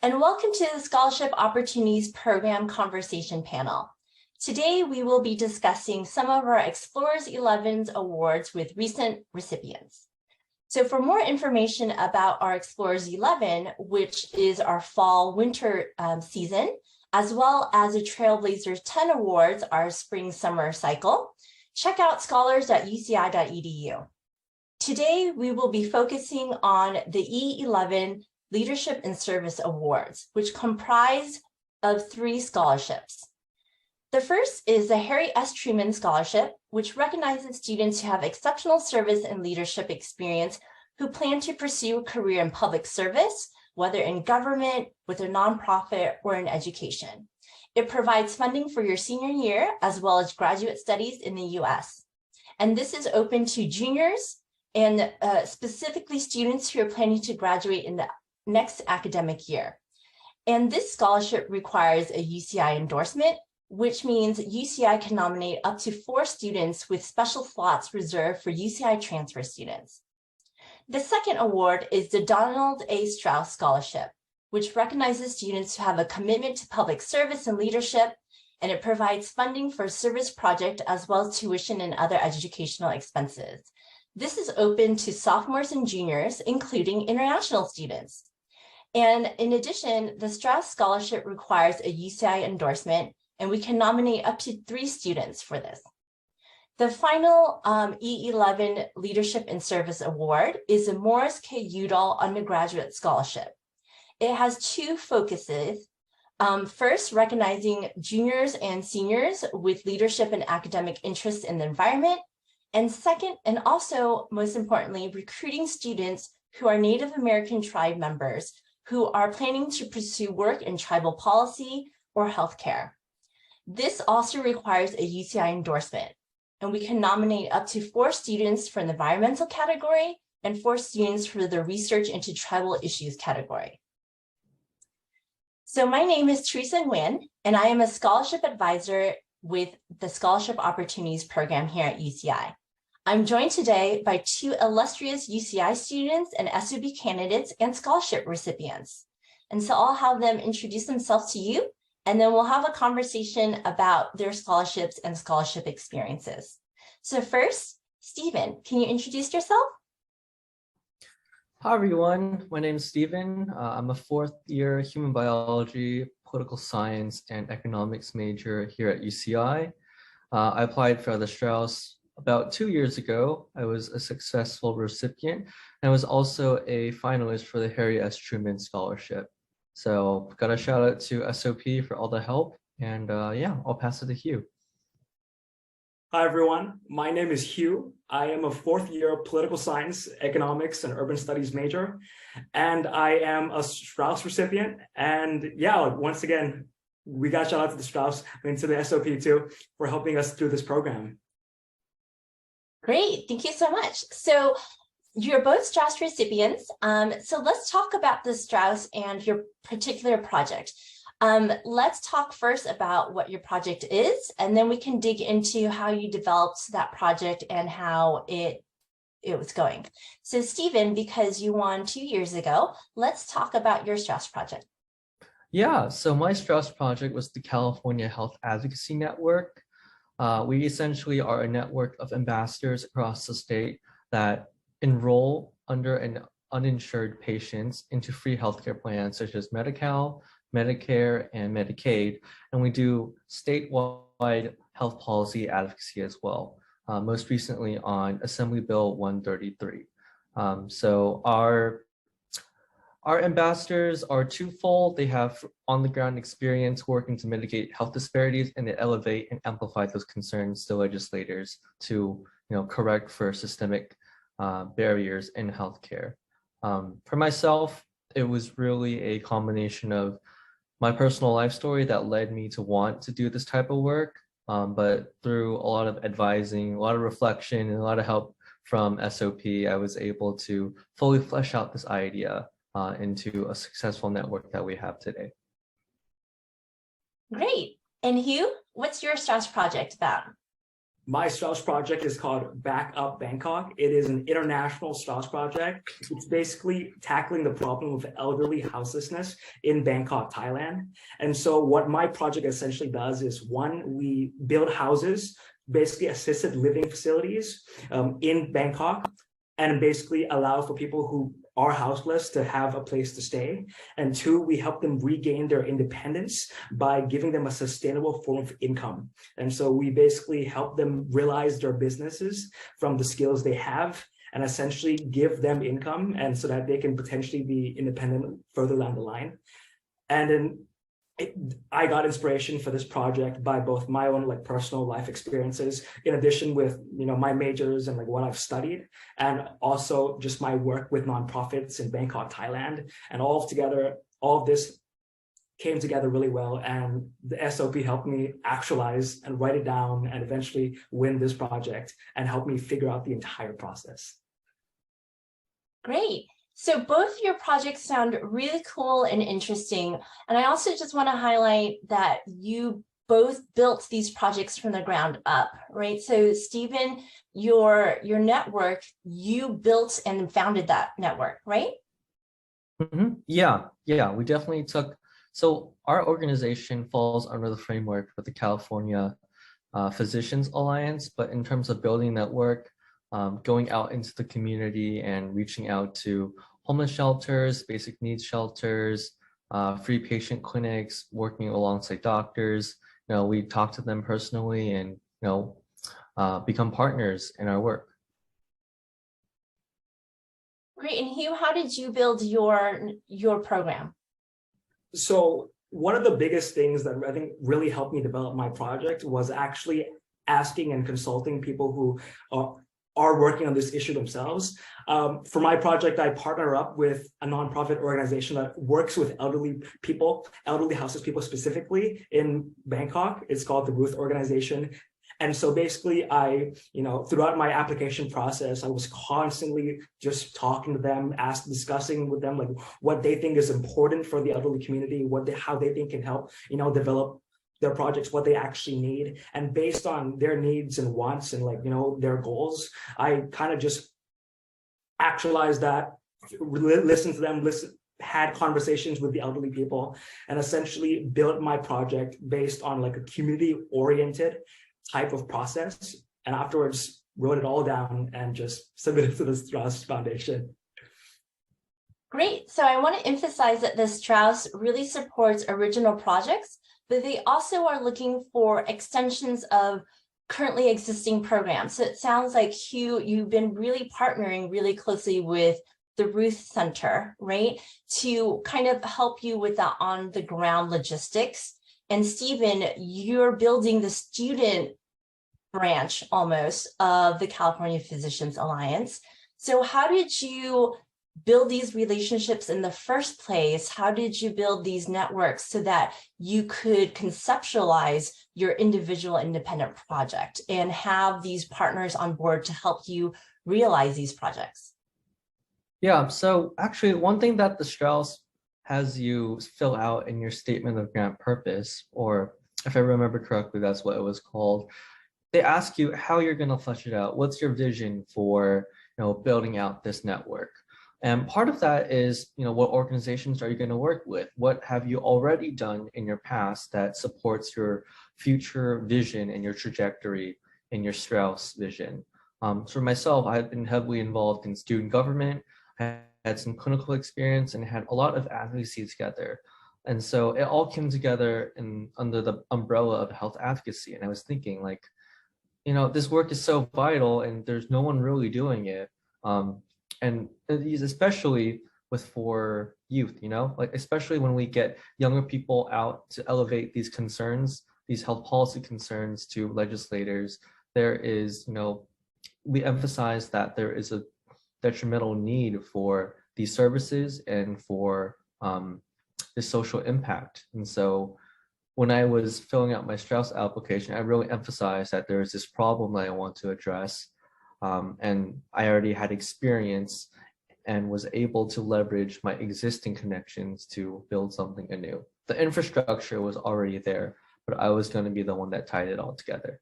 and welcome to the Scholarship Opportunities Program Conversation Panel. Today, we will be discussing some of our Explorers 11's awards with recent recipients. So for more information about our Explorers 11, which is our fall-winter season, as well as the Trailblazers 10 awards, our spring-summer cycle, check out scholars.uci.edu. Today, we will be focusing on the E11 Leadership and Service Awards, which comprise of 3 scholarships. The first is the Harry S. Truman Scholarship, which recognizes students who have exceptional service and leadership experience who plan to pursue a career in public service, whether in government, with a nonprofit, or in education. It provides funding for your senior year, as well as graduate studies in the U.S. And this is open to juniors and specifically students who are planning to graduate in the next academic year. And this scholarship requires a UCI endorsement, which means UCI can nominate up to 4 students with special slots reserved for UCI transfer students. The second award is the Donald A. Strauss Scholarship, which recognizes students who have a commitment to public service and leadership, and it provides funding for a service project as well as tuition and other educational expenses. This is open to sophomores and juniors, including international students. And in addition, the Strauss Scholarship requires a UCI endorsement, and we can nominate up to 3 students for this. The final E11 Leadership and Service Award is the Morris K. Udall Undergraduate Scholarship. It has 2 focuses. First, recognizing juniors and seniors with leadership and academic interests in the environment. And second, and also most importantly, recruiting students who are Native American tribe members who are planning to pursue work in tribal policy or healthcare. This also requires a UCI endorsement, and we can nominate up to 4 students for the environmental category and 4 students for the research into tribal issues category. So my name is Teresa Nguyen, and I am a scholarship advisor with the Scholarship Opportunities Program here at UCI. I'm joined today by 2 illustrious UCI students and SOB candidates and scholarship recipients. And so I'll have them introduce themselves to you, and then we'll have a conversation about their scholarships and scholarship experiences. So first, Stephen, can you introduce yourself? Hi, everyone. My name is Stephen. I'm a 4th year human biology, political science, and economics major here at UCI. I applied for the Strauss about 2 years ago. I was a successful recipient, and I was also a finalist for the Harry S. Truman Scholarship. So got a shout out to SOP for all the help, and yeah, I'll pass it to Hugh. Hi, everyone. My name is Hugh. I am a 4th year political science, economics, and urban studies major, and I am a Strauss recipient. And yeah, once again, we got a shout out to the Strauss and to the SOP too for helping us through this program. Great, thank you so much. So you're both Strauss recipients. So let's talk about the Strauss and your particular project. Let's talk first about what your project is, and then we can dig into how you developed that project and how it was going. So Stephen, because you won 2 years ago, let's talk about your Strauss project. Yeah, so my Strauss project was the California Health Advocacy Network. We essentially are a network of ambassadors across the state that enroll under an uninsured patients into free healthcare plans such as Medi-Cal, Medicare, and Medicaid, and we do statewide health policy advocacy as well, most recently on Assembly Bill 133. So our ambassadors are twofold. They have on-the-ground experience working to mitigate health disparities, and they elevate and amplify those concerns to legislators to correct for systemic barriers in healthcare. For myself, it was really a combination of my personal life story that led me to want to do this type of work, but through a lot of advising, a lot of reflection, and a lot of help from SOP, I was able to fully flesh out this idea into a successful network that we have today. Great. And Hugh, what's your Strauss project about? My Strauss project is called Back Up Bangkok. It is an international Strauss project. It's basically tackling the problem of elderly houselessness in Bangkok, Thailand. And so what my project essentially does is, one, we build houses, basically assisted living facilities in Bangkok, and basically allow for people who are houseless to have a place to stay. And two, we help them regain their independence by giving them a sustainable form of income. And so we basically help them realize their businesses from the skills they have and essentially give them income, and so that they can potentially be independent further down the line. And then I got inspiration for this project by both my own personal life experiences, in addition with my majors and what I've studied, and also just my work with nonprofits in Bangkok, Thailand. And all of this came together really well, and the SOP helped me actualize and write it down and eventually win this project and help me figure out the entire process. Great. So both your projects sound really cool and interesting. And I also just want to highlight that you both built these projects from the ground up, right? So Stephen, your network, you built and founded that network, right? Mm-hmm. Yeah, we definitely took, so our organization falls under the framework of the California Physicians Alliance, but in terms of building network, going out into the community and reaching out to homeless shelters, basic needs shelters, free patient clinics, working alongside doctors. We talk to them personally and become partners in our work. Great. And Hugh, how did you build your program? So one of the biggest things that I think really helped me develop my project was actually asking and consulting people who are working on this issue themselves. For my project, I partner up with a nonprofit organization that works with elderly houseless people specifically in Bangkok. It's called the Ruth Organization. And so basically throughout my application process, I was constantly just talking to them, discussing with them what they think is important for the elderly community, how they think can help, develop their projects, what they actually need. And based on their needs and wants and their goals, I kind of just actualized that, listened to them, had conversations with the elderly people, and essentially built my project based on a community-oriented type of process. And afterwards wrote it all down and just submitted to the Strauss Foundation. Great. So I want to emphasize that the Strauss really supports original projects, but they also are looking for extensions of currently existing programs. So it sounds like, Hugh, you've been really partnering really closely with the Ruth Center, right, to kind of help you with the on-the-ground logistics. And Stephen, you're building the student branch almost of the California Physicians Alliance. So how did you build these relationships in the first place? How did you build these networks so that you could conceptualize your individual independent project and have these partners on board to help you realize these projects? Yeah, so actually one thing that the Strauss has you fill out in your statement of grant purpose, or if I remember correctly, that's what it was called. They ask you how you're going to flesh it out. What's your vision for building out this network? And part of that is, what organizations are you going to work with? What have you already done in your past that supports your future vision and your trajectory in your Strauss vision? So for myself, I've been heavily involved in student government. I had some clinical experience and had a lot of advocacy together. And so it all came together under the umbrella of health advocacy. And I was thinking this work is so vital and there's no one really doing it. And these, especially for youth, especially when we get younger people out to elevate these concerns, these health policy concerns to legislators, there is, we emphasize that there is a detrimental need for these services and for the social impact. And so when I was filling out my Strauss application, I really emphasized that there is this problem that I want to address. And I already had experience and was able to leverage my existing connections to build something anew. The infrastructure was already there, but I was going to be the one that tied it all together.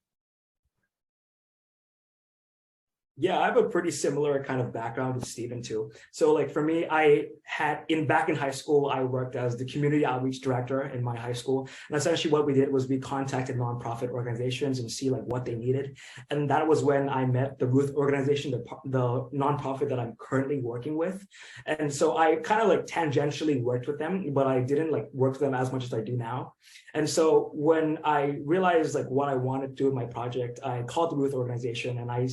Yeah, I have a pretty similar kind of background with Stephen too. So like for me, I had back in high school, I worked as the community outreach director in my high school. And essentially what we did was we contacted nonprofit organizations and see like what they needed. And that was when I met the Ruth organization, the nonprofit that I'm currently working with. And so I kind of like tangentially worked with them, but I didn't like work with them as much as I do now. And so when I realized like what I wanted to do with my project, I called the Ruth organization and I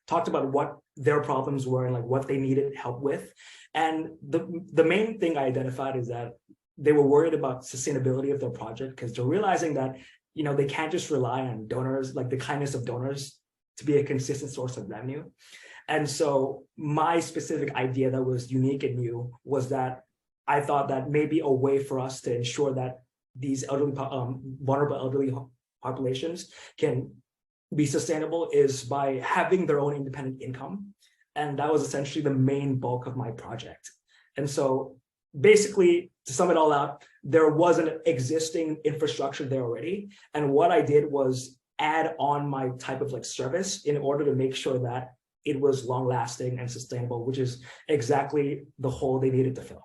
talked about what their problems were and like what they needed help with. And the main thing I identified is that they were worried about sustainability of their project because they're realizing that, you know, they can't just rely on donors, like the kindness of donors to be a consistent source of revenue. And so my specific idea that was unique and new was that I thought that maybe a way for us to ensure that these elderly, vulnerable elderly populations can be sustainable is by having their own independent income. And that was essentially the main bulk of my project. And so basically, to sum it all out, there was an existing infrastructure there already. And what I did was add on my type of like service in order to make sure that it was long lasting and sustainable, which is exactly the hole they needed to fill.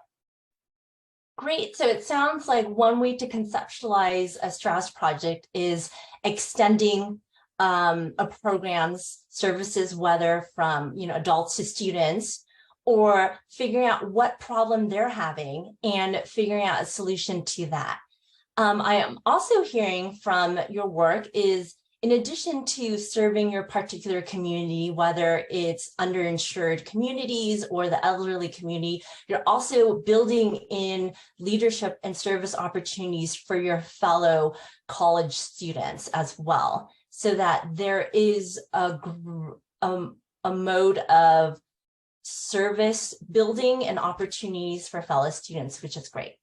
Great. So it sounds like one way to conceptualize a Strauss project is extending a program's services, whether from adults to students, or figuring out what problem they're having and figuring out a solution to that. I am also hearing from your work is, in addition to serving your particular community, whether it's underinsured communities or the elderly community, you're also building in leadership and service opportunities for your fellow college students as well, so that there is a mode of service building and opportunities for fellow students, which is great.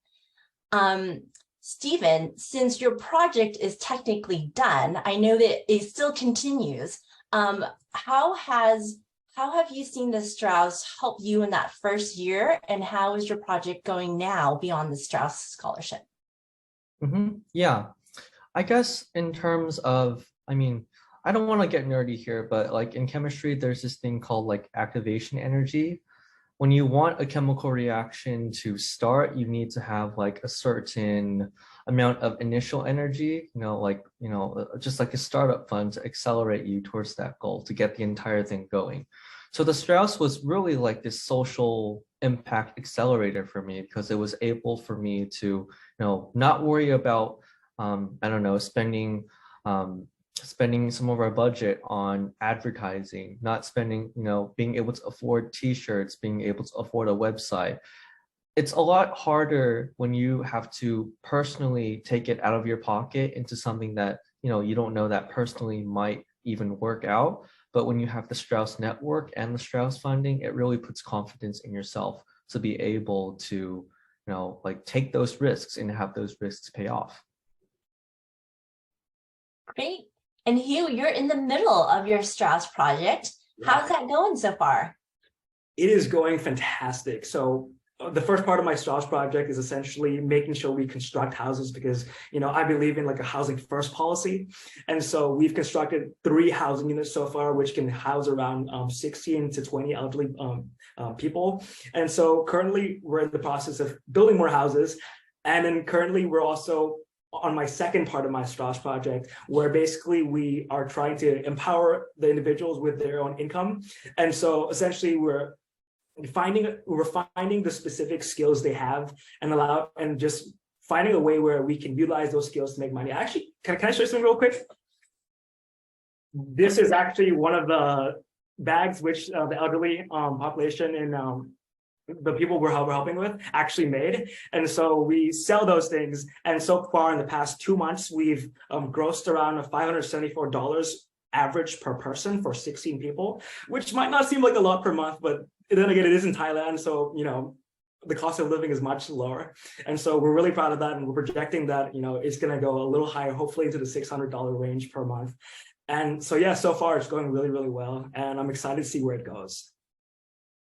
Stephen, since your project is technically done, I know that it still continues. How have you seen the Strauss help you in that first year, and how is your project going now beyond the Strauss scholarship? Yeah, I guess in terms of, I don't want to get nerdy here, but like in chemistry, there's this thing called like activation energy. When you want a chemical reaction to start, you need to have like a certain amount of initial energy, just like a startup fund to accelerate you towards that goal, to get the entire thing going. So the Strauss was really like this social impact accelerator for me, because it was able for me to, not worry about, spending some of our budget on advertising, not spending, being able to afford t-shirts, being able to afford a website. It's a lot harder when you have to personally take it out of your pocket into something that, you don't know that personally might even work out. But when you have the Strauss network and the Strauss funding, it really puts confidence in yourself to be able to, take those risks and have those risks pay off. Great. And Hugh, you're in the middle of your Strauss project. How's that going so far? It is going fantastic. So the first part of my Strauss project is essentially making sure we construct houses because, I believe in like a housing first policy. And so we've constructed 3 housing units so far, which can house around 16 to 20 elderly people. And so currently we're in the process of building more houses. And then currently we're also on my second part of my Strauss project, where basically we are trying to empower the individuals with their own income. And so essentially we're finding the specific skills they have and just finding a way where we can utilize those skills to make money. Actually, can I show you something real quick? This is actually one of the bags which the elderly population in the people we're helping with actually made. And so we sell those things. And so far in the past 2 months, we've grossed around $574 average per person for 16 people, which might not seem like a lot per month, but then again, it is in Thailand. So, the cost of living is much lower. And so we're really proud of that. And we're projecting that, it's going to go a little higher, hopefully into the $600 range per month. And so, yeah, so far it's going really, really well. And I'm excited to see where it goes.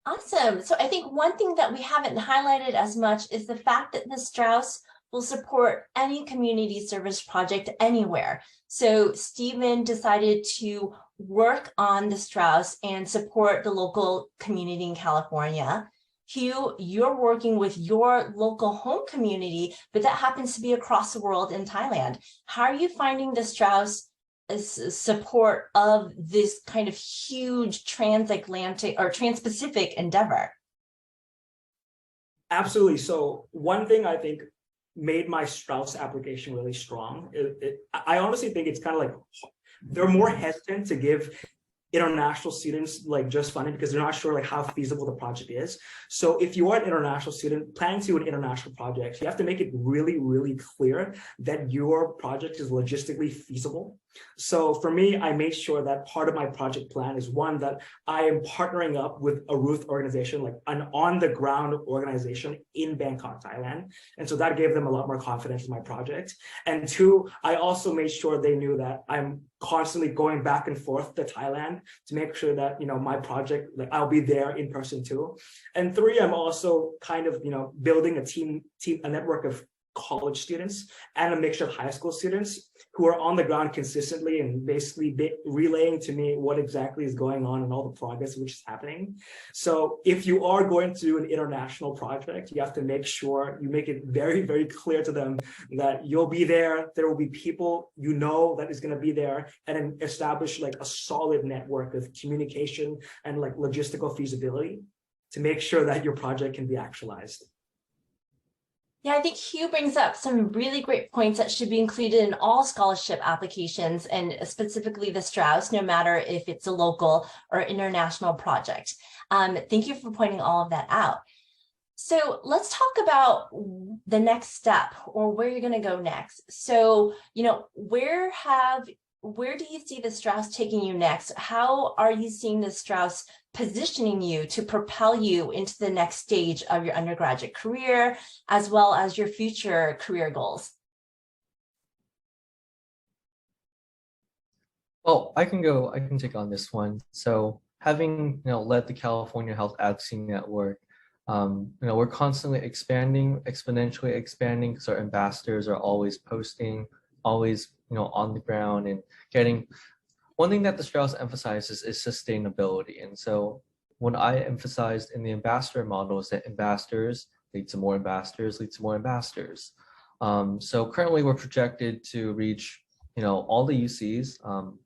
Awesome. So I think one thing that we haven't highlighted as much is the fact that the Strauss will support any community service project anywhere. So Stephen decided to work on the Strauss and support the local community in California. Hugh, you're working with your local home community, but that happens to be across the world in Thailand. How are you finding the Strauss support of this kind of huge transatlantic or trans-Pacific endeavor? Absolutely. So one thing I think made my Strauss application really strong. I honestly think it's kind of like they're more hesitant to give international students like just funding because they're not sure like how feasible the project is. So if you are an international student planning to do an international project, you have to make it really, really clear that your project is logistically feasible. So for me, I made sure that part of my project plan is one, that I am partnering up with a Ruth organization, like an on-the-ground organization in Bangkok, Thailand. And so that gave them a lot more confidence in my project. And two, I also made sure they knew that I'm constantly going back and forth to Thailand to make sure that, you know, my project, like I'll be there in person too. And three, I'm also kind of, you know, building a network of college students and a mixture of high school students who are on the ground consistently and basically relaying to me what exactly is going on and all the progress which is happening. So if you are going to do an international project, you have to make sure you make it very, very clear to them that you'll be there. There will be people you know that is going to be there, and then establish like a solid network of communication and like logistical feasibility to make sure that your project can be actualized. Yeah, I think Hugh brings up some really great points that should be included in all scholarship applications, and specifically the Strauss, no matter if it's a local or international project. Thank you for pointing all of that out. So let's talk about the next step, or where you're going to go next. So, you know, where do you see the Strauss taking you next? How are you seeing the Strauss positioning you to propel you into the next stage of your undergraduate career, as well as your future career goals? Well, I can take on this one. So having, led the California Health Advocacy Network, we're constantly expanding, exponentially expanding, because our ambassadors are always posting, always, on the ground and getting. One thing that the Strauss emphasizes is sustainability. And so when I emphasized in the ambassador model is that ambassadors lead to more ambassadors, lead to more ambassadors. So currently we're projected to reach, all the UCs,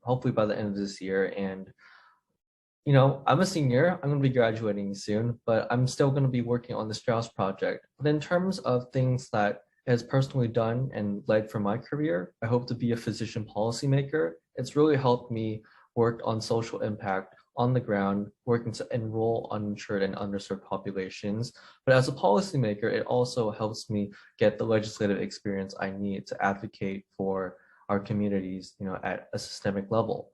hopefully by the end of this year. And, I'm a senior, I'm going to be graduating soon, but I'm still going to be working on the Strauss project. But in terms of things that has personally done and led for my career, I hope to be a physician policymaker. It's really helped me work on social impact on the ground, working to enroll uninsured and underserved populations. But as a policymaker, it also helps me get the legislative experience I need to advocate for our communities, at a systemic level.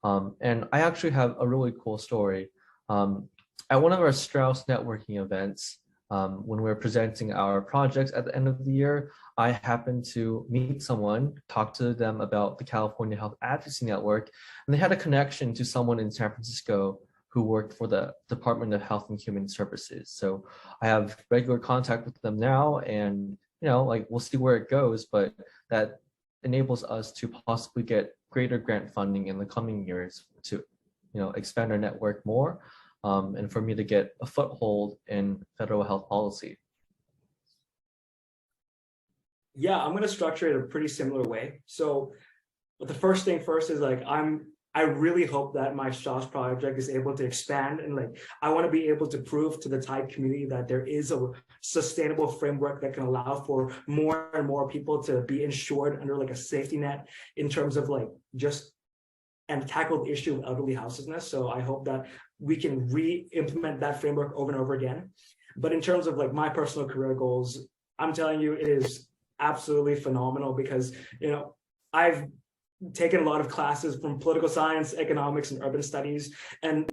And I actually have a really cool story. At one of our Strauss networking events, when we're presenting our projects at the end of the year, I happened to meet someone, talk to them about the California Health Advocacy Network, and they had a connection to someone in San Francisco who worked for the Department of Health and Human Services. So I have regular contact with them now, and we'll see where it goes, but that enables us to possibly get greater grant funding in the coming years to expand our network more. And for me to get a foothold in federal health policy. Yeah, I'm going to structure it a pretty similar way. So the first thing first is like, I really hope that my Strauss project is able to expand, and I want to be able to prove to the Thai community that there is a sustainable framework that can allow for more and more people to be insured under a safety net in terms of and tackle the issue of elderly houselessness. So I hope that we can re-implement that framework over and over again. But in terms of my personal career goals, I'm telling you, it is absolutely phenomenal because, I've taken a lot of classes from political science, economics, and urban studies. And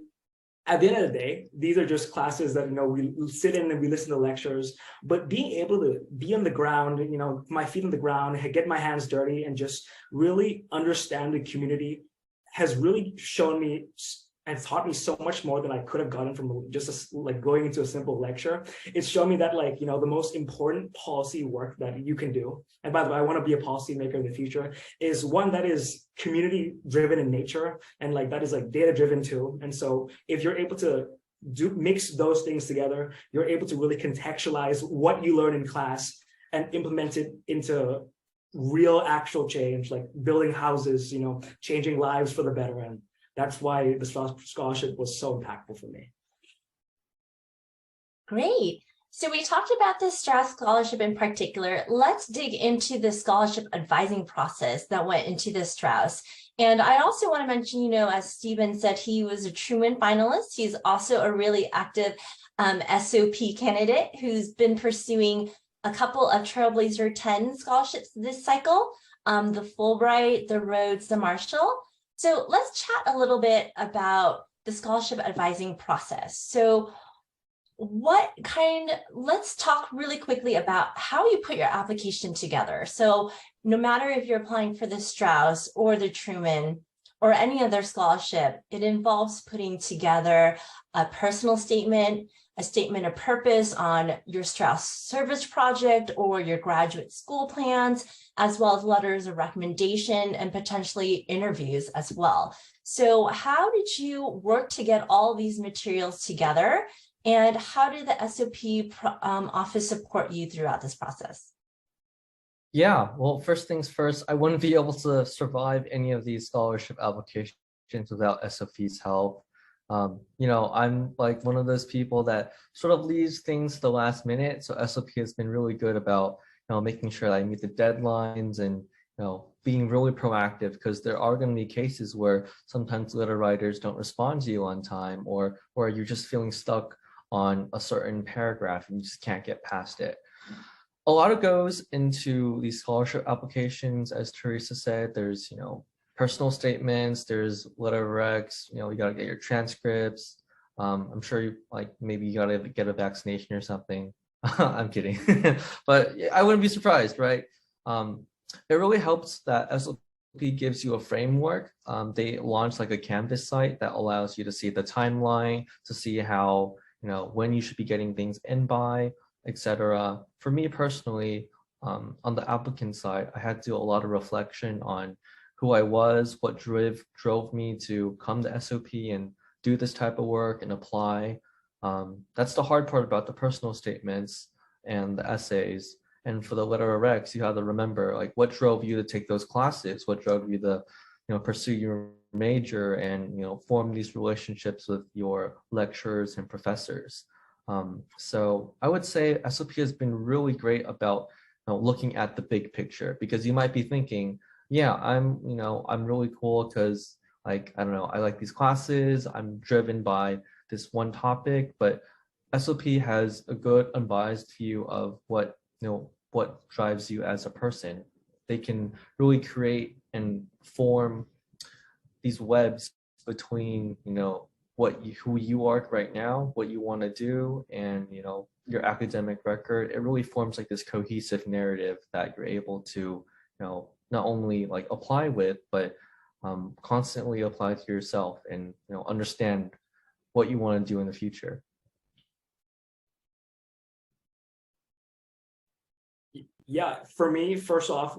at the end of the day, these are just classes that, we sit in and we listen to lectures, but being able to be on the ground, my feet on the ground, get my hands dirty and just really understand the community has really shown me and it's taught me so much more than I could have gotten from just like going into a simple lecture. It's shown me that, like, the most important policy work that you can do, and by the way, I want to be a policymaker in the future, is one that is community driven in nature, and like that is like data driven too. And so if you're able to mix those things together, you're able to really contextualize what you learn in class and implement it into real actual change, like building houses, changing lives for the better. And that's why the Strauss Scholarship was so impactful for me. Great. So we talked about the Strauss Scholarship in particular. Let's dig into the scholarship advising process that went into the Strauss. And I also want to mention, as Stephen said, he was a Truman finalist. He's also a really active SOP candidate who's been pursuing a couple of Trailblazer 10 scholarships this cycle, the Fulbright, the Rhodes, the Marshall. So let's chat a little bit about the scholarship advising process. So let's talk really quickly about how you put your application together. So no matter if you're applying for the Strauss or the Truman or any other scholarship, it involves putting together a personal statement, a statement of purpose on your Strauss service project or your graduate school plans, as well as letters of recommendation and potentially interviews as well. So how did you work to get all these materials together? And how did the SOP office support you throughout this process? Yeah, well, first things first, I wouldn't be able to survive any of these scholarship applications without SOP's help. I'm like one of those people that sort of leaves things to the last minute. So SOP has been really good about, making sure that I meet the deadlines and, being really proactive, because there are going to be cases where sometimes letter writers don't respond to you on time, or you're just feeling stuck on a certain paragraph and you just can't get past it. A lot of goes into these scholarship applications, as Teresa said. There's, personal statements, there's letter of recs, you got to get your transcripts. I'm sure maybe you got to get a vaccination or something. I'm kidding. But I wouldn't be surprised, right? It really helps that SOP gives you a framework. They launched like a Canvas site that allows you to see the timeline, to see how, when you should be getting things in by, etc. For me personally, on the applicant side, I had to do a lot of reflection on who I was, what drove me to come to SOP and do this type of work and apply. That's the hard part about the personal statements and the essays. And for the letter of recs, you have to remember like what drove you to take those classes, what drove you to pursue your major and form these relationships with your lecturers and professors. So I would say SOP has been really great about looking at the big picture, because you might be thinking, yeah, I'm really cool because I don't know, I like these classes, I'm driven by this one topic, but SOP has a good unbiased view of what drives you as a person. They can really create and form these webs between who you are right now, what you want to do, and your academic record. It really forms like this cohesive narrative that you're able to not only like apply with, but constantly apply to yourself and understand what you want to do in the future. Yeah, for me, first off,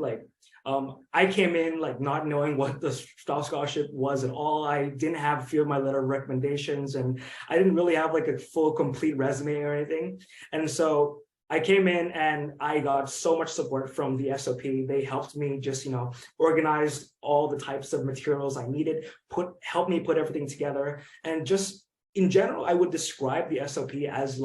I came in not knowing what the Strauss Scholarship was at all. I didn't have a few of my letter of recommendations, and I didn't really have a full complete resume or anything. And so I came in and I got so much support from the SOP. They helped me just, organize all the types of materials I needed, help me put everything together. And just in general, I would describe the SOP as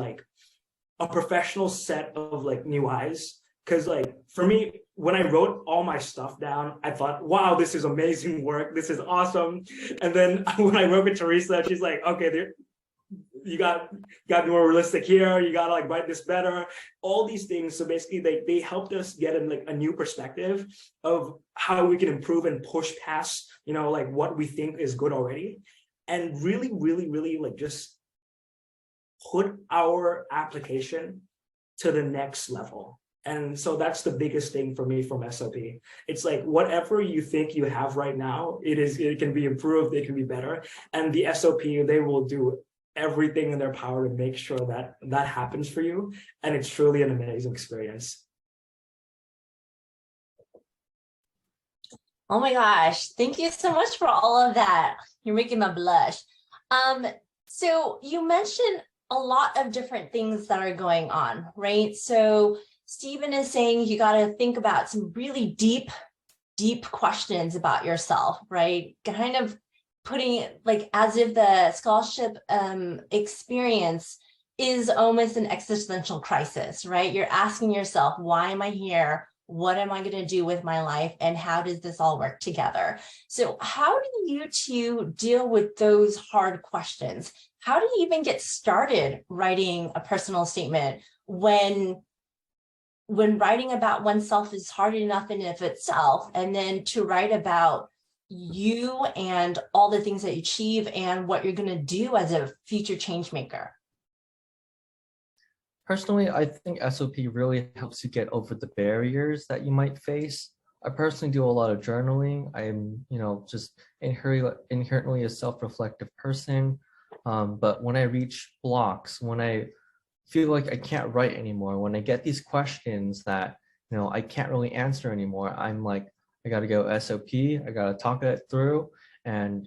a professional set of new eyes. Because for me, when I wrote all my stuff down, I thought, wow, this is amazing work. This is awesome. And then when I wrote with Teresa, she's like, okay, you got more realistic here. You got to write this better. All these things. So basically, they helped us get a new perspective of how we can improve and push past, what we think is good already, and really, really, really just put our application to the next level. And so that's the biggest thing for me from SOP. It's like whatever you think you have right now, it can be improved, it can be better. And the SOP, they will do everything in their power to make sure that that happens for you. And it's truly an amazing experience. Oh my gosh, thank you so much for all of that. You're making me blush. So you mentioned a lot of different things that are going on, right? So Stephen is saying you got to think about some really deep questions about yourself, right? Kind of putting it like as if the scholarship experience is almost an existential crisis, right? You're asking yourself, why am I here? What am I going to do with my life? And how does this all work together? So how do you two deal with those hard questions? How do you even get started writing a personal statement when writing about oneself is hard enough in of itself, and then to write about you and all the things that you achieve and what you're going to do as a future change maker? Personally, I think SOP really helps you get over the barriers that you might face. I personally do a lot of journaling. I'm, just inherently a self-reflective person. But when I reach blocks, when I feel like I can't write anymore, when I get these questions that, I can't really answer anymore, I'm like, I got to go SOP, I got to talk it through. And,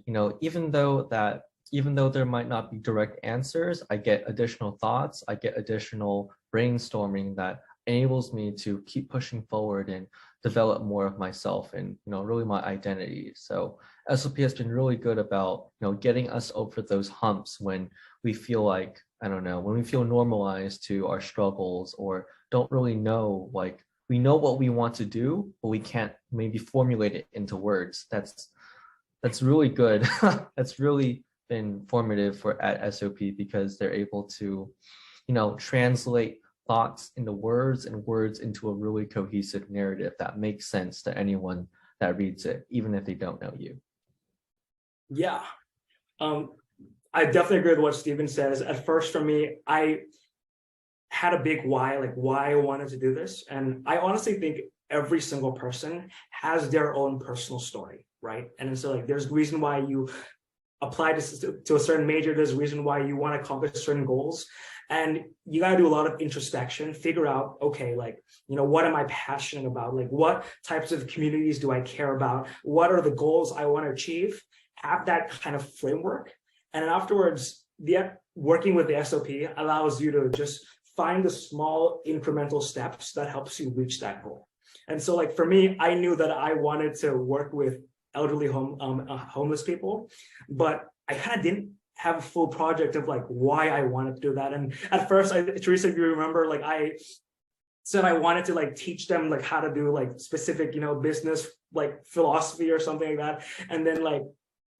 even though there might not be direct answers, I get additional thoughts, I get additional brainstorming that enables me to keep pushing forward and develop more of myself and, really my identity. So SOP has been really good about, getting us over those humps when we feel like, when we feel normalized to our struggles or don't really know, like we know what we want to do, but we can't maybe formulate it into words. That's really good. That's really been formative at SOP because they're able to, translate thoughts into words and words into a really cohesive narrative that makes sense to anyone that reads it, even if they don't know you. Yeah. I definitely agree with what Stephen says. At first, for me, I had a big why, like why I wanted to do this. And I honestly think every single person has their own personal story, right? And so like there's a reason why you apply to a certain major, there's a reason why you want to accomplish certain goals. And you got to do a lot of introspection, figure out, okay, like, what am I passionate about? Like, what types of communities do I care about? What are the goals I want to achieve? Have that kind of framework. And then afterwards, working with the SOP allows you to just find the small incremental steps that helps you reach that goal. And so like for me, I knew that I wanted to work with elderly homeless people, but I kind of didn't have a full project of like why I wanted to do that. And at first, Teresa, if you remember, like I said I wanted to like teach them like how to do like specific, business like philosophy or something like that. And then like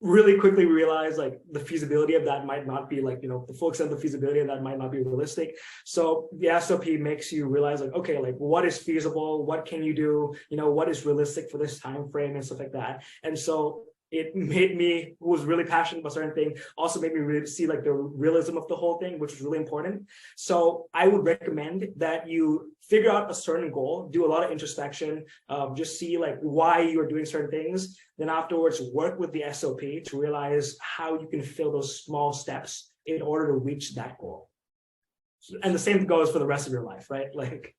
really quickly realized like the feasibility of that might not be like, the full extent of the feasibility of that might not be realistic. So the SOP makes you realize like, okay, like what is feasible? What can you do? What is realistic for this time frame and stuff like that. And so it made me, who was really passionate about certain thing, also made me really see like the realism of the whole thing, which is really important. So I would recommend that you figure out a certain goal, do a lot of introspection, just see like why you are doing certain things. Then afterwards, work with the SOP to realize how you can fill those small steps in order to reach that goal. And the same goes for the rest of your life, right? Like.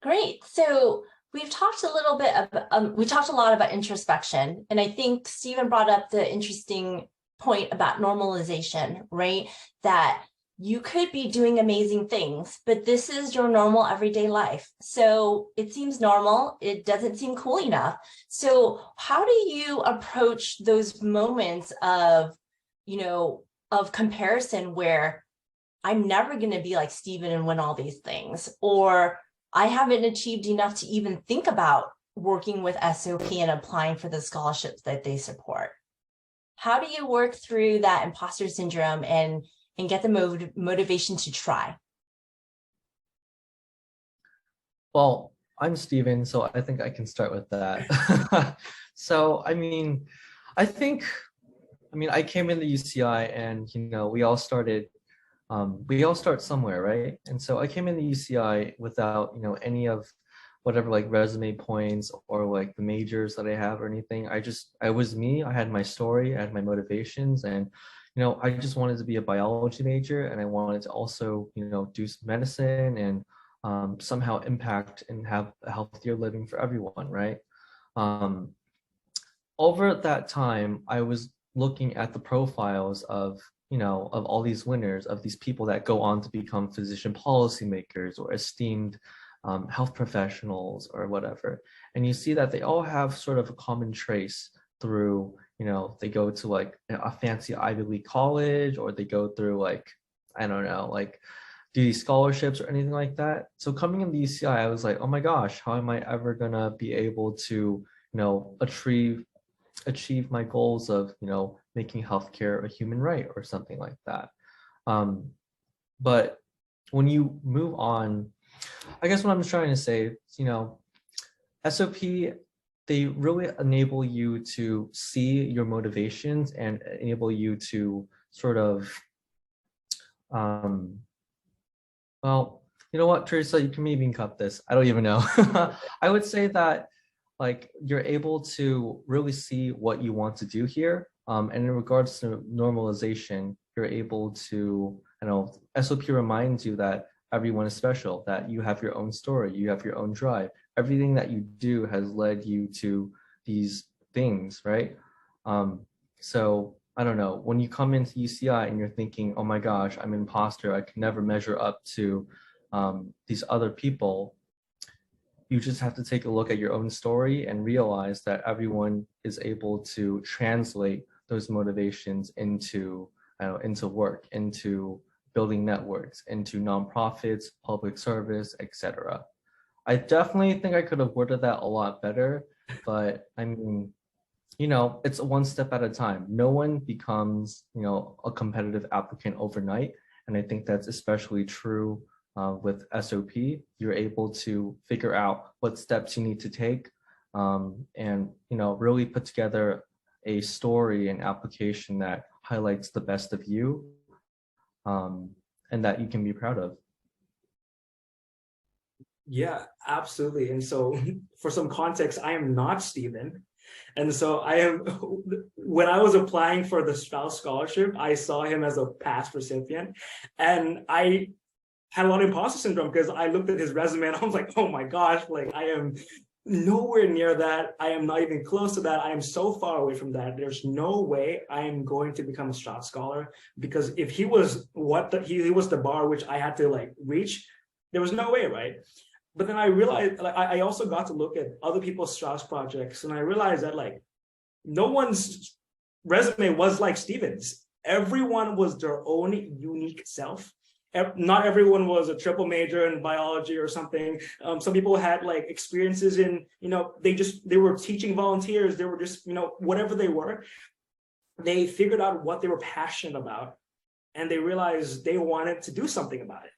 Great. So we've talked a little bit about, we talked a lot about introspection, and I think Stephen brought up the interesting point about normalization, right? That you could be doing amazing things, but this is your normal everyday life. So it seems normal. It doesn't seem cool enough. So how do you approach those moments of, of comparison where I'm never going to be like Stephen and win all these things, or I haven't achieved enough to even think about working with SOP and applying for the scholarships that they support? How do you work through that imposter syndrome and get the motivation to try? Well, I'm Steven, so I think I can start with that. So, I came into UCI and, we all started we all start somewhere, right? And so I came into UCI without, any of whatever like resume points or like the majors that I have or anything. I was me. I had my story, I had my motivations, and I just wanted to be a biology major, and I wanted to also, do some medicine and somehow impact and have a healthier living for everyone, right? Um, Over that time, I was looking at the profiles of, of all these winners, of these people that go on to become physician policymakers or esteemed health professionals or whatever. And you see that they all have sort of a common trace through, they go to like a fancy Ivy League college, or they go through like, I don't know, like do these scholarships or anything like that. So coming into UCI, I was like, oh my gosh, how am I ever gonna be able to, achieve my goals of, making healthcare a human right or something like that. But when you move on, I guess what I'm trying to say, SOP, they really enable you to see your motivations and enable you to sort of, well, you know what, Teresa, you can maybe cut this. I don't even know. I would say that like you're able to really see what you want to do here. And in regards to normalization, you're able to, SOP reminds you that everyone is special, that you have your own story, you have your own drive. Everything that you do has led you to these things, right? So I don't know, when you come into UCI and you're thinking, oh my gosh, I'm an imposter, I can never measure up to these other people, you just have to take a look at your own story and realize that everyone is able to translate those motivations into work, into building networks, into nonprofits, public service, etc. I definitely think I could have worded that a lot better, but I mean, it's a one step at a time. No one becomes, a competitive applicant overnight. And I think that's especially true with SOP. You're able to figure out what steps you need to take and, really put together a story and application that highlights the best of you and that you can be proud of. Yeah, absolutely. And so for some context, I am not Stephen. And so when I was applying for the Strauss scholarship, I saw him as a past recipient, and I had a lot of imposter syndrome because I looked at his resume and I was like, oh my gosh, like I am nowhere near that. I am not even close to that. I am so far away from that. There's no way I am going to become a Strauss scholar, because if he was he was the bar which I had to like reach, there was no way, right? But then I realized, like, I also got to look at other people's Strauss projects, and I realized that like no one's resume was like Stephen's. Everyone was their own unique self. Not everyone was a triple major in biology or something. Some people had like experiences in, they were teaching volunteers. They were just, whatever they were, they figured out what they were passionate about, and they realized they wanted to do something about it.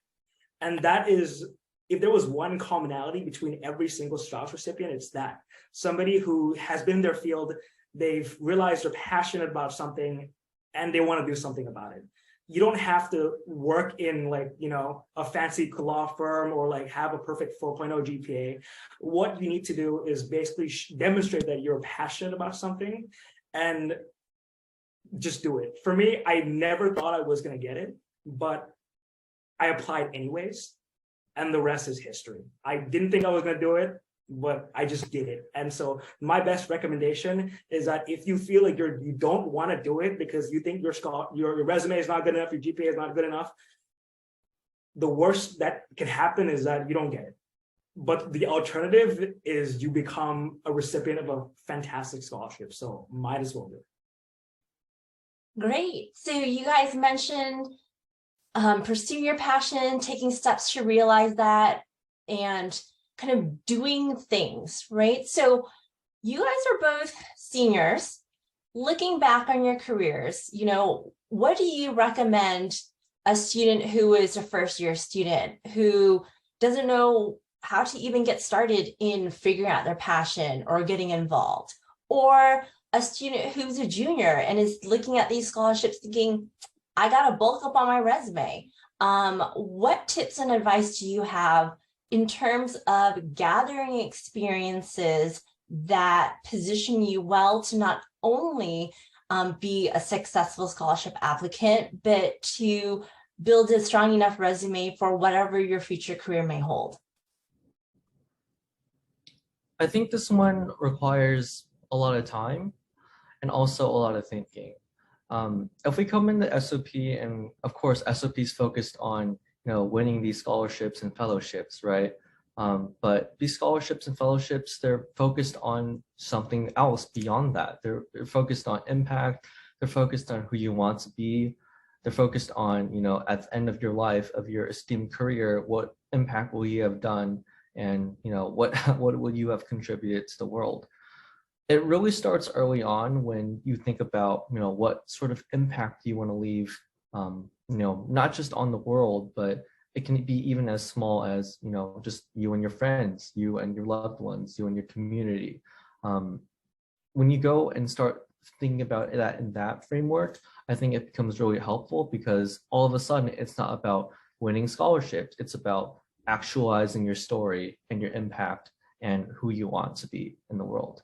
And that is, if there was one commonality between every single Strauss recipient, it's that somebody who has been in their field, they've realized they're passionate about something and they want to do something about it. You don't have to work in like, a fancy law firm or like have a perfect 4.0 GPA. What you need to do is basically demonstrate that you're passionate about something and just do it. For me, I never thought I was going to get it, but I applied anyways. And the rest is history. I didn't think I was going to do it, but I just did it. And so my best recommendation is that if you feel like you don't want to do it because you think your resume is not good enough, your GPA is not good enough, the worst that can happen is that you don't get it. But the alternative is you become a recipient of a fantastic scholarship. So might as well do it. Great. So you guys mentioned pursuing your passion, taking steps to realize that, and kind of doing things, right? So you guys are both seniors. Looking back on your careers, what do you recommend a student who is a first-year student who doesn't know how to even get started in figuring out their passion or getting involved? Or a student who's a junior and is looking at these scholarships thinking, I got to bulk up on my resume. What tips and advice do you have in terms of gathering experiences that position you well to not only be a successful scholarship applicant, but to build a strong enough resume for whatever your future career may hold? I think this one requires a lot of time and also a lot of thinking. If we come into SOP, and of course SOP is focused on winning these scholarships and fellowships, right? But these scholarships and fellowships, they're focused on something else beyond that. They're focused on impact. They're focused on who you want to be. They're focused on, at the end of your life, of your esteemed career, what impact will you have done, and what would you have contributed to the world. It really starts early on when you think about what sort of impact you want to leave, not just on the world, but it can be even as small as just you and your friends, you and your loved ones, you and your community. When you go and start thinking about that in that framework, I think it becomes really helpful, because all of a sudden it's not about winning scholarships, it's about actualizing your story and your impact and who you want to be in the world.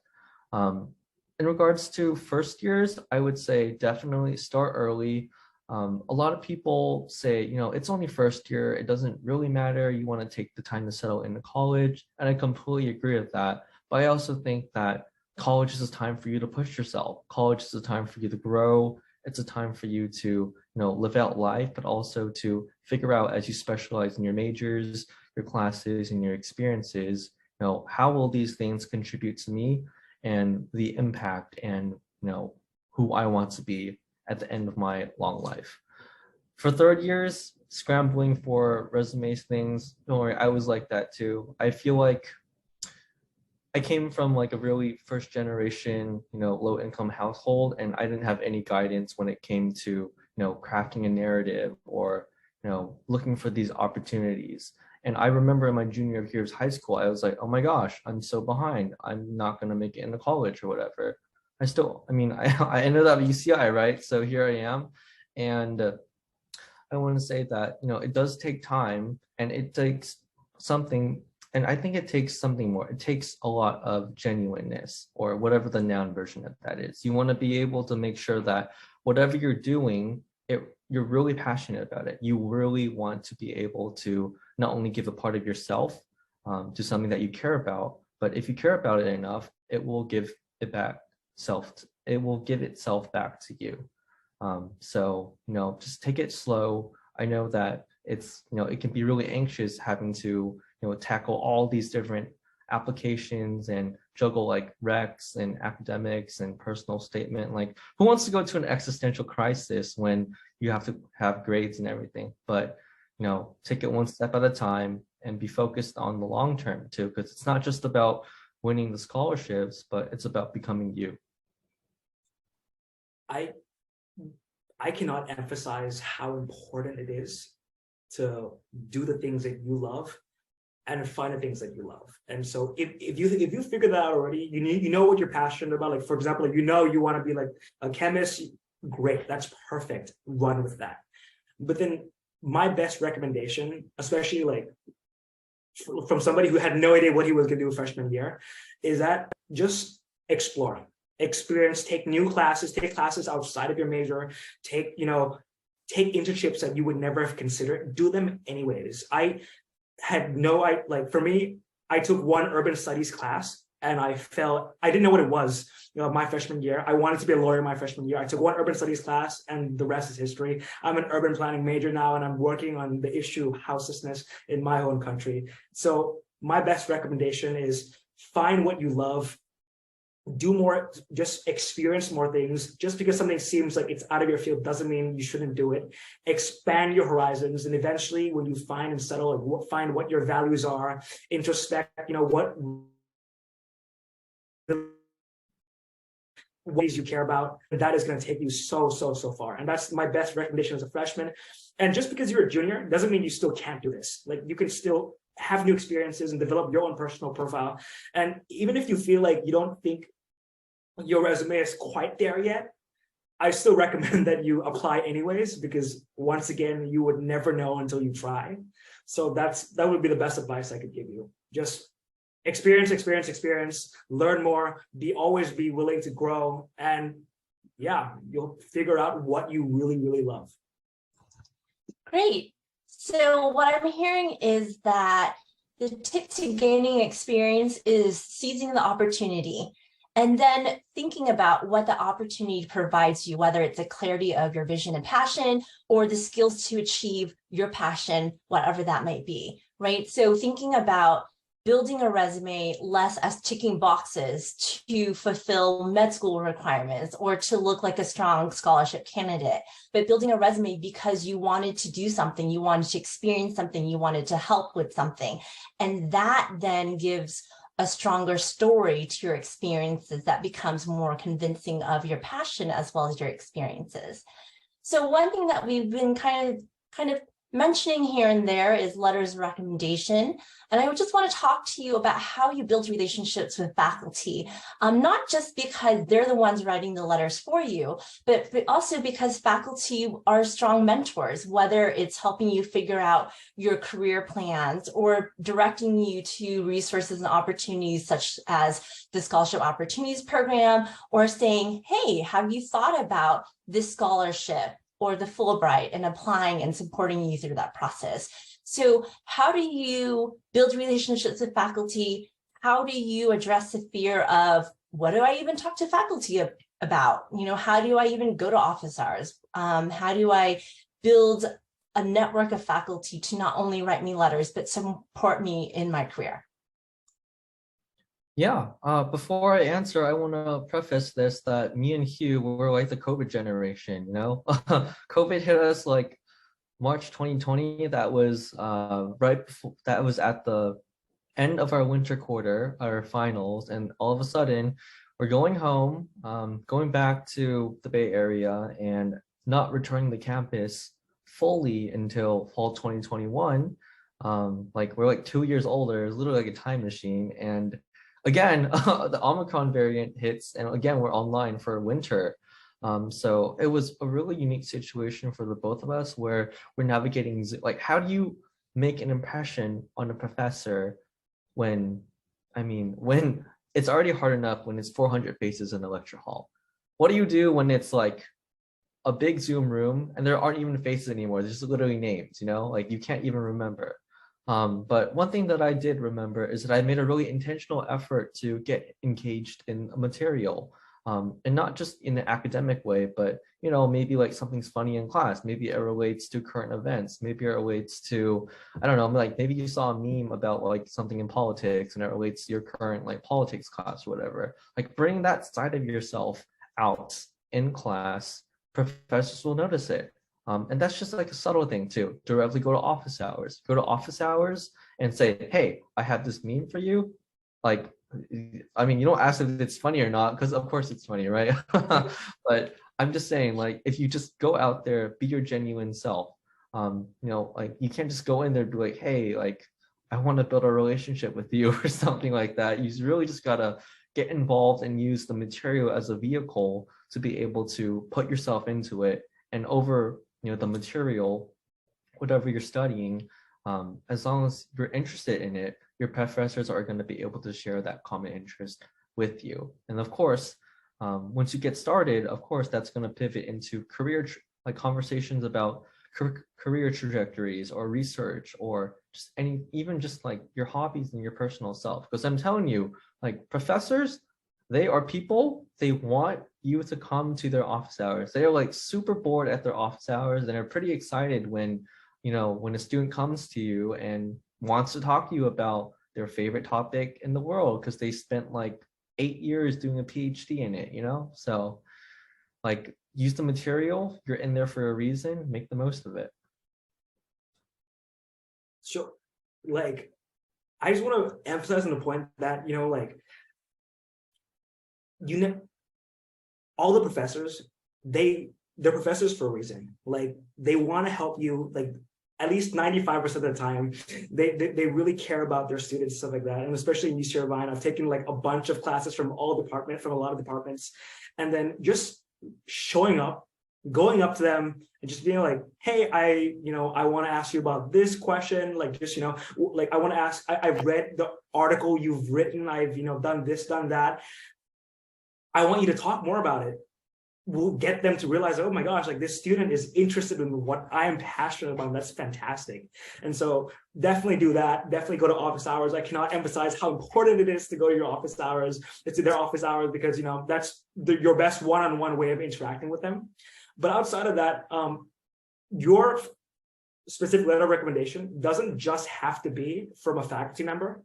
In regards to first years, I would say definitely start early. A lot of people say, it's only first year, it doesn't really matter, you want to take the time to settle into college, and I completely agree with that. But I also think that college is a time for you to push yourself. College is a time for you to grow. It's a time for you to live out life, but also to figure out, as you specialize in your majors, your classes, and your experiences, how will these things contribute to me and the impact and who I want to be at the end of my long life. For third years, scrambling for resumes, things, don't worry, I was like that too. I feel like I came from like a really first generation, low income household, and I didn't have any guidance when it came to, crafting a narrative or, looking for these opportunities. And I remember in my junior year of high school, I was like, oh my gosh, I'm so behind. I'm not going to make it into college or whatever. I ended up at UCI, right? So here I am. And I want to say that, it does take time, and it takes something, and I think it takes something more. It takes a lot of genuineness, or whatever the noun version of that is. You want to be able to make sure that whatever you're doing, you're really passionate about it. You really want to be able to not only give a part of yourself to something that you care about, but if you care about it enough, it will give it back it will give itself back to you. So just take it slow. I know that it's it can be really anxious having to tackle all these different applications and juggle like recs and academics and personal statement. Like, who wants to go to an existential crisis when you have to have grades and everything? But take it one step at a time and be focused on the long term too, because it's not just about winning the scholarships, but it's about becoming you. I cannot emphasize how important it is to do the things that you love and find the things that you love. And so if you figure that out already, you know what you're passionate about. Like, for example, if you want to be like a chemist, great, that's perfect. Run with that. But then my best recommendation, especially like from somebody who had no idea what he was going to do freshman year, is that just exploring. Experience, take new classes, take classes outside of your major, take internships that you would never have considered, do them anyways. For me, I took one urban studies class and I didn't know what it was, my freshman year. I wanted to be a lawyer my freshman year. I took one urban studies class and the rest is history. I'm an urban planning major now, and I'm working on the issue of houselessness in my own country. So my best recommendation is find what you love, do more, just experience more things. Just because something seems like it's out of your field doesn't mean you shouldn't do it. Expand your horizons, and eventually when you find and settle, or find what your values are, introspect, what ways you care about, that is going to take you so far. And that's my best recommendation as a freshman. And just because you're a junior doesn't mean you still can't do this. Like, you can still have new experiences and develop your own personal profile. And even if you feel like you don't think your resume is quite there yet, I still recommend that you apply anyways, because once again, you would never know until you try. So that would be the best advice I could give you. Just experience, learn more, always be willing to grow, and yeah, you'll figure out what you really, really love. Great. So what I'm hearing is that the tip to gaining experience is seizing the opportunity and then thinking about what the opportunity provides you, whether it's a clarity of your vision and passion or the skills to achieve your passion, whatever that might be, right? So thinking about building a resume less as ticking boxes to fulfill med school requirements or to look like a strong scholarship candidate, but building a resume because you wanted to do something, you wanted to experience something, you wanted to help with something. And that then gives a stronger story to your experiences that becomes more convincing of your passion as well as your experiences. So one thing that we've been kind of mentioning here and there is letters of recommendation. And I would just want to talk to you about how you build relationships with faculty, not just because they're the ones writing the letters for you, but also because faculty are strong mentors, whether it's helping you figure out your career plans or directing you to resources and opportunities such as the Scholarship Opportunities Program, or saying, hey, have you thought about this scholarship or the Fulbright, and applying and supporting you through that process. So how do you build relationships with faculty? How do you address the fear of, what do I even talk to faculty about? You know, how do I even go to office hours? How do I build a network of faculty to not only write me letters, but support me in my career? Yeah, before I answer, I want to preface this that me and Hugh were like the COVID generation, you know? COVID hit us like March 2020. That was right before, that was at the end of our winter quarter, our finals, and all of a sudden we're going home, going back to the Bay Area and not returning to campus fully until fall 2021. Like we're like 2 years older, it's literally like a time machine. And again, the Omicron variant hits, and again, we're online for winter. So it was a really unique situation for the both of us where we're navigating, like, how do you make an impression on a professor when it's already hard enough when it's 400 faces in a lecture hall? What do you do when it's like a big Zoom room and there aren't even faces anymore? There's just literally names, you know, like you can't even remember. But one thing that I did remember is that I made a really intentional effort to get engaged in a material, and not just in an academic way, but, you know, maybe like something's funny in class. Maybe it relates to current events. Maybe it relates to, I don't know, like maybe you saw a meme about like something in politics and it relates to your current like politics class or whatever. Like bring that side of yourself out in class, professors will notice it. And that's just like a subtle thing too. Directly go to office hours. Go to office hours and say, hey, I have this meme for you. Like, I mean, you don't ask if it's funny or not, because of course it's funny, right? But I'm just saying, like, if you just go out there, be your genuine self. You know, like you can't just go in there and be like, hey, like, I want to build a relationship with you or something like that. You really just gotta get involved and use the material as a vehicle to be able to put yourself into it. And over, you know, the material, whatever you're studying, as long as you're interested in it, your professors are going to be able to share that common interest with you. And of course, once you get started, of course, that's going to pivot into career, like conversations about career trajectories or research or just even just like your hobbies and your personal self. Because I'm telling you, like professors, they are people, they want you to come to their office hours. They are like super bored at their office hours and are pretty excited when, you know, when a student comes to you and wants to talk to you about their favorite topic in the world because they spent like 8 years doing a PhD in it, you know? So like use the material, you're in there for a reason, make the most of it. So like, I just want to emphasize on the point that, you know, like, you know, all the professors, they're professors for a reason. Like they want to help you, like at least 95% of the time, they really care about their students, stuff like that. And especially in UC Irvine, I've taken like a bunch of classes from a lot of departments. And then just showing up, going up to them and just being like, hey, I want to ask you about this question. Like, just, like, I want to ask, I've read the article you've written. I've, done this, done that. I want you to talk more about it. We'll get them to realize, oh my gosh, like this student is interested in what I am passionate about. That's fantastic. And so definitely do that. Definitely go to office hours. I cannot emphasize how important it is to go to your office hours. It's their office hours because, that's your best one-on-one way of interacting with them. But outside of that, your specific letter of recommendation doesn't just have to be from a faculty member.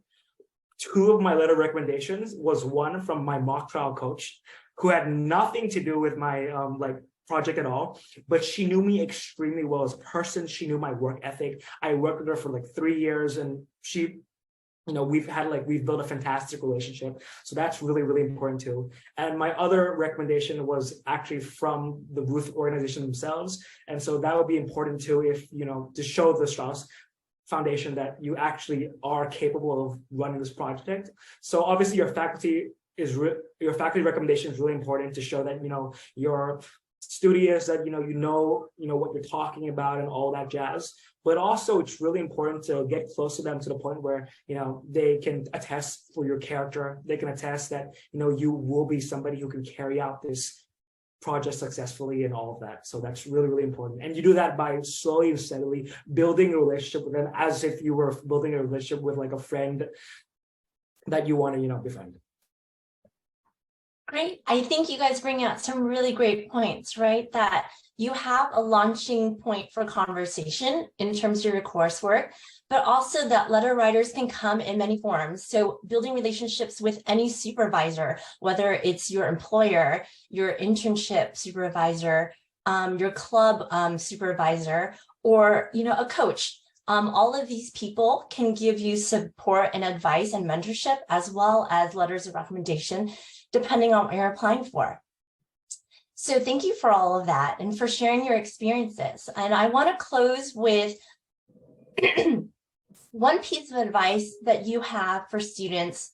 2 of my letter recommendations was one from my mock trial coach, who had nothing to do with my project at all, but she knew me extremely well as a person. She knew my work ethic. I worked with her for like 3 years, and she, we've built a fantastic relationship. So that's really, really important too. And my other recommendation was actually from the Ruth organization themselves. And so that would be important too, if, to show the Strauss Foundation that you actually are capable of running this project. So obviously your faculty recommendation is really important to show that you're studious, that you know what you're talking about and all that jazz. But also it's really important to get close to them to the point where they can attest for your character. They can attest that you will be somebody who can carry out this project successfully and all of that. So that's really, really important. And you do that by slowly and steadily building a relationship with them as if you were building a relationship with like a friend that you want to befriend. Great. I think you guys bring out some really great points, right? That you have a launching point for conversation in terms of your coursework, but also that letter writers can come in many forms. So building relationships with any supervisor, whether it's your employer, your internship supervisor, your club supervisor, or a coach. All of these people can give you support and advice and mentorship, as well as letters of recommendation, depending on what you're applying for. So thank you for all of that and for sharing your experiences. And I want to close with one piece of advice that you have for students,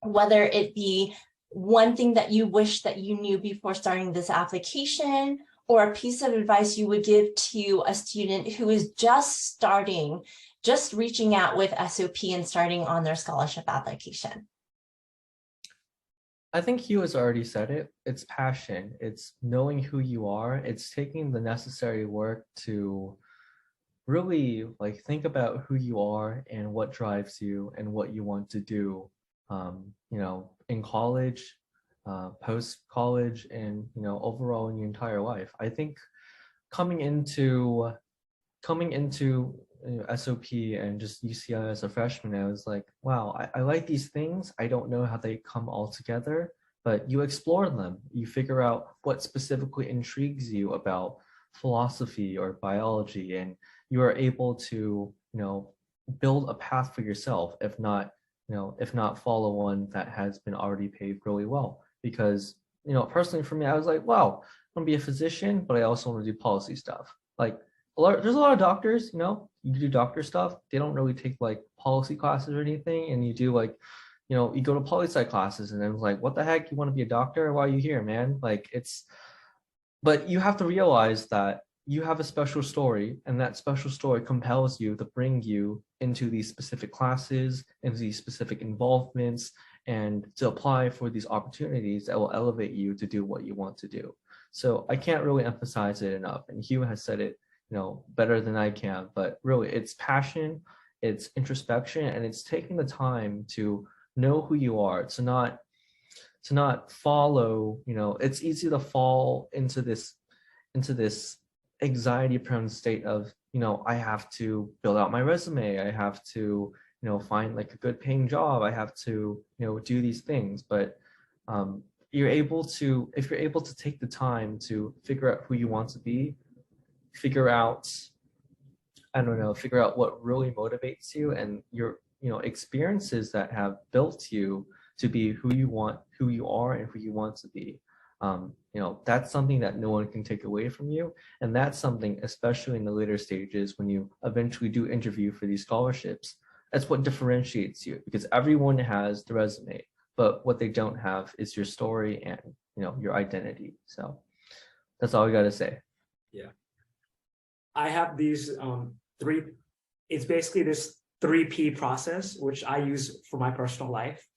whether it be one thing that you wish that you knew before starting this application, or a piece of advice you would give to a student who is just reaching out with SOP and starting on their scholarship application. I think Hugh has already said it. It's passion. It's knowing who you are. It's taking the necessary work to really think about who you are and what drives you and what you want to do, in college, post-college, and, overall in your entire life. I think coming into SOP and just UCI as a freshman, I was like, wow, I like these things. I don't know how they come all together, but you explore them. You figure out what specifically intrigues you about philosophy or biology, and you are able to, build a path for yourself, if not follow one that has been already paved really well. Because, personally for me, I was like, wow, I want to be a physician, but I also want to do policy stuff. There's a lot of doctors, you do doctor stuff. They don't really take policy classes or anything. And you do you go to poli-sci classes, and then it's like, what the heck? You want to be a doctor? Why are you here, man? But you have to realize that you have a special story, and that special story compels you to bring you into these specific classes, into these specific involvements, and to apply for these opportunities that will elevate you to do what you want to do. So I can't really emphasize it enough. And Hugh has said it better than I can, but really it's passion, it's introspection, and it's taking the time to know who you are, to not follow, it's easy to fall into this anxiety prone state of, I have to build out my resume, I have to, find a good paying job, I have to, do these things. But if you're able to take the time to figure out who you want to be, figure out what really motivates you, and your experiences that have built you to be who you are and who you want to be. That's something that no one can take away from you. And that's something, especially in the later stages, when you eventually do interview for these scholarships, that's what differentiates you, because everyone has the resume, but what they don't have is your story and, your identity. So That's all we got to say. I have these it's basically this 3P process, which I use for my personal life.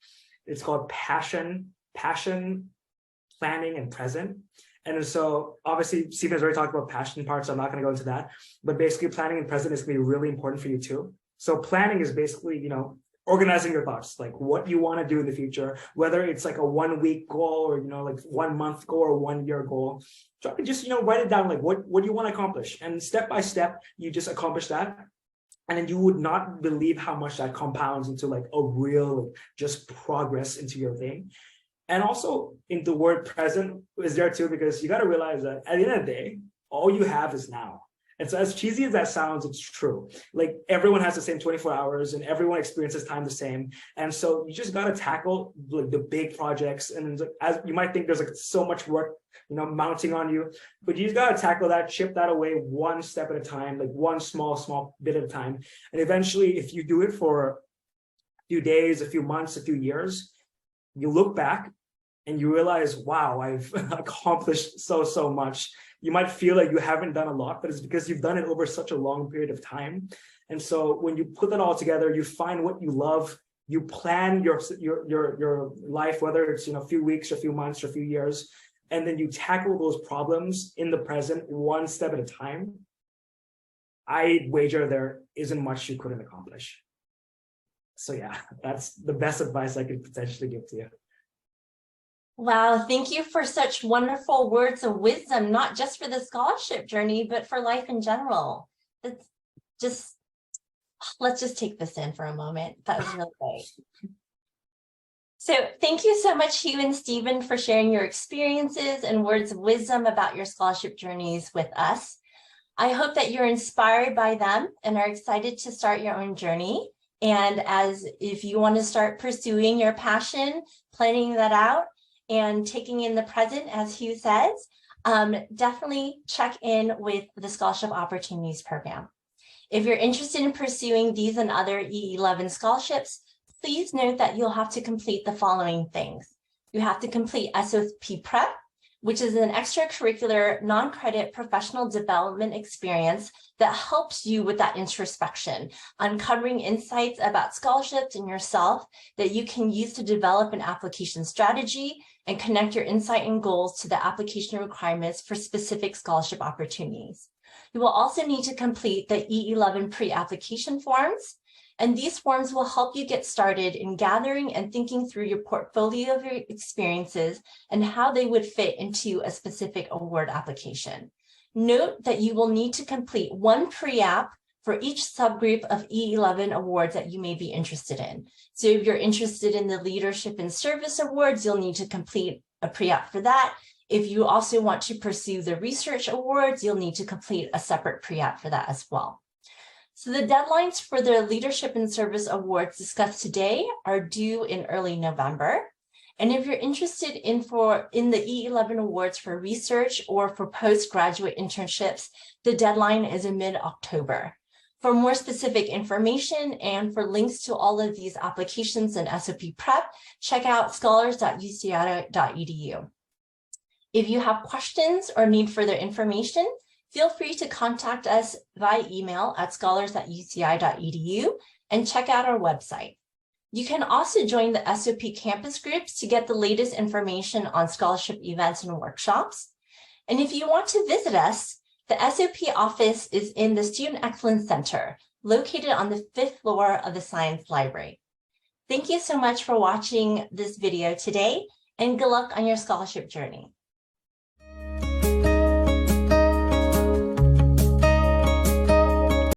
It's called passion, planning, and present. And so obviously Stephen's already talked about passion part, so I'm not going to go into that. But basically planning and present is going to be really important for you too. So planning is basically, organizing your thoughts, like what you want to do in the future, whether it's like a 1 week goal or, like 1 month goal or 1 year goal. Try to just, write it down, like what do you want to accomplish? And step by step, you just accomplish that. And then you would not believe how much that compounds into like a real just progress into your thing. And also in the word present is there too, because you got to realize that at the end of the day, all you have is now. And so as cheesy as that sounds, it's true. Like everyone has the same 24 hours and everyone experiences time the same. And so you just got to tackle like the big projects. And as you might think there's like so much work, mounting on you, but you just got to tackle that, chip that away one step at a time, like one small bit at a time. And eventually, if you do it for a few days, a few months, a few years, you look back and you realize, wow, I've accomplished so much. You might feel like you haven't done a lot, but it's because you've done it over such a long period of time. And so when you put that all together, you find what you love, you plan your life, whether it's a few weeks or a few months or a few years, and then you tackle those problems in the present one step at a time. I wager there isn't much you couldn't accomplish. So yeah, that's the best advice I could potentially give to you. Wow, thank you for such wonderful words of wisdom, not just for the scholarship journey, but for life in general. It's just, let's just take this in for a moment. That was really great. So thank you so much, Hugh and Stephen, for sharing your experiences and words of wisdom about your scholarship journeys with us. I hope that you're inspired by them and are excited to start your own journey. And if you want to start pursuing your passion, planning that out, and taking in the present, as Hugh says, definitely check in with the Scholarship Opportunities Program. If you're interested in pursuing these and other E11 scholarships, please note that you'll have to complete the following things. You have to complete SOP Prep, which is an extracurricular, non-credit professional development experience that helps you with that introspection, uncovering insights about scholarships and yourself that you can use to develop an application strategy and connect your insight and goals to the application requirements for specific scholarship opportunities. You will also need to complete the E11 pre-application forms, and these forms will help you get started in gathering and thinking through your portfolio of your experiences and how they would fit into a specific award application. Note that you will need to complete one pre-app for each subgroup of E11 awards that you may be interested in. So if you're interested in the Leadership and Service Awards, you'll need to complete a pre-app for that. If you also want to pursue the Research Awards, you'll need to complete a separate pre-app for that as well. So the deadlines for the Leadership and Service Awards discussed today are due in early November. And if you're interested in the E11 awards for research or for postgraduate internships, the deadline is in mid-October. For more specific information and for links to all of these applications and SOP prep, check out scholars.uci.edu. If you have questions or need further information, feel free to contact us via email at scholars.uci.edu and check out our website. You can also join the SOP campus groups to get the latest information on scholarship events and workshops. And if you want to visit us, the SOP office is in the Student Excellence Center, located on the 5th floor of the Science Library. Thank you so much for watching this video today, and good luck on your scholarship journey.